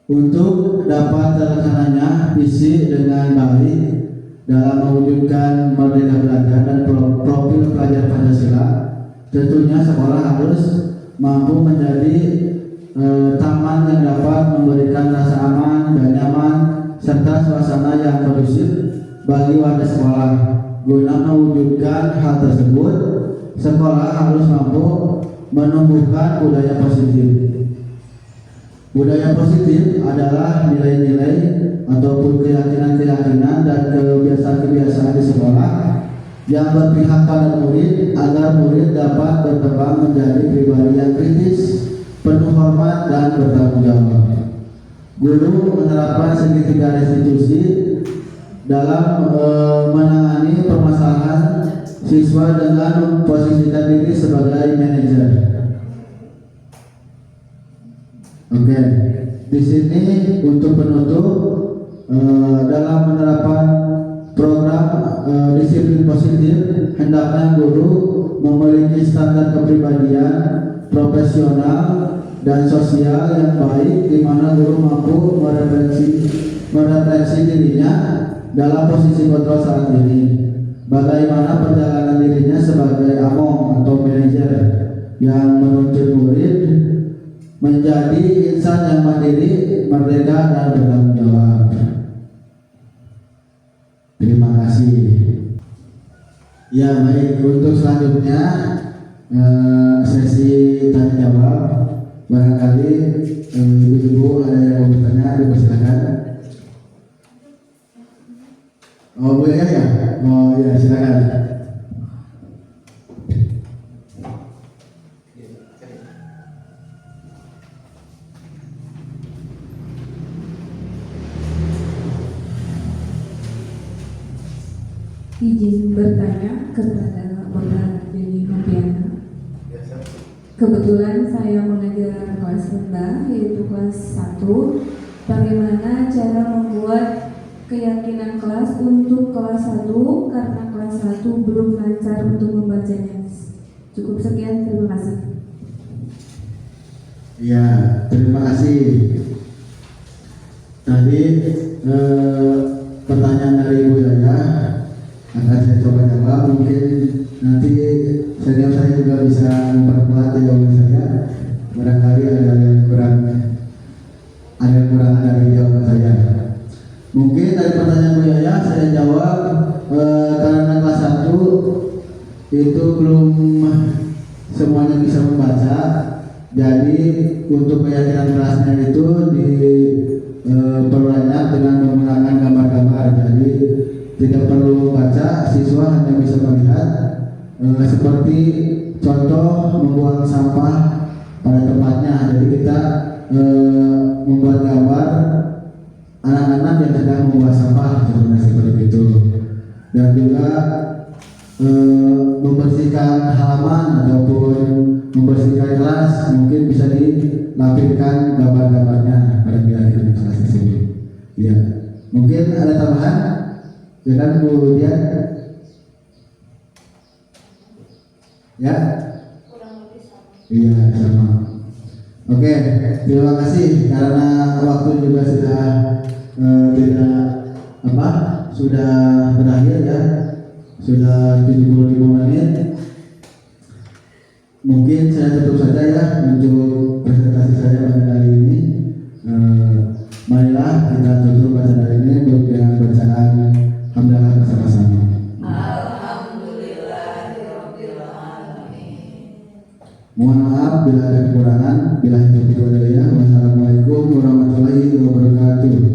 Untuk dapat terlaksananya visi dengan baik dalam mewujudkan merdeka belajar dan profil pelajar Pancasila, tentunya sekolah harus mampu menjadi taman yang dapat memberikan rasa aman dan nyaman serta suasana yang kondusif bagi warga sekolah. Guna mewujudkan hal tersebut, sekolah harus mampu menumbuhkan budaya positif. Budaya positif adalah nilai-nilai ataupun keyakinan-keyakinan dan kebiasaan-kebiasaan di sekolah yang berpihak pada murid agar murid dapat berkembang menjadi pribadi yang kritis, penuh hormat dan bertanggung jawab. Guru menerapkan segitiga restitusi dalam menangani permasalahan siswa dengan memposisikan diri sebagai manajer. Oke, di sini untuk penutup dalam menerapkan program disiplin positif, hendaknya guru memiliki standar kepribadian profesional dan sosial yang baik, di mana guru mampu merefleksi dirinya dalam posisi kontrol saat ini. Bagaimana perjalanan dirinya sebagai among atau manajer yang menuntut murid menjadi insan yang mandiri, merdeka dan bertanggung jawab. Terima kasih. Ya baik, untuk selanjutnya sesi tanya jawab. Barangkali ibu-ibu ada yang mau bertanya, dipersilakan. Oh boleh ya? Oh ya silakan. Izin bertanya kepada Bapak Denny Noviana. Kebetulan saya mengajar kelas rendah, yaitu kelas 1. Bagaimana cara membuat keyakinan kelas untuk kelas 1 karena kelas 1 belum lancar untuk membacanya? Cukup sekian, terima kasih. Ya, terima kasih. Tadi pertanyaan dari Ibu Yaya akan saya coba jawab. Mungkin nanti senior saya juga bisa memperkuat jawaban saya. Barangkali ada yang kurang dari jawaban saya. Mungkin dari pertanyaan Bu Yaya saya jawab karena kelas 1 itu belum semuanya bisa membaca. Jadi untuk keyakinan kelasnya itu diperbanyak dengan menggunakan gambar-gambar. Jadi tidak perlu baca, siswa hanya bisa melihat seperti contoh membuang sampah pada tempatnya. Jadi kita membuat gambar anak-anak yang sedang membuang sampah seperti itu, dan juga membersihkan halaman ataupun membersihkan kelas, mungkin bisa dilampirkan gambar-gambarnya pada kelas tersebut. Ya, mungkin ada tambahan Ya kan kemudian ya kurang lebih sama. iya sama. Oke, terima kasih karena waktu juga sudah tidak apa sudah berakhir ya, sudah 75 menit. Mungkin saya tutup saja ya untuk presentasi saya pada hari ini. Marilah kita tutup acara ini dengan bacaan hamdalah bersama-sama. Mohon maaf bila ada kekurangan. Bila itu Wassalamualaikum warahmatullahi wabarakatuh.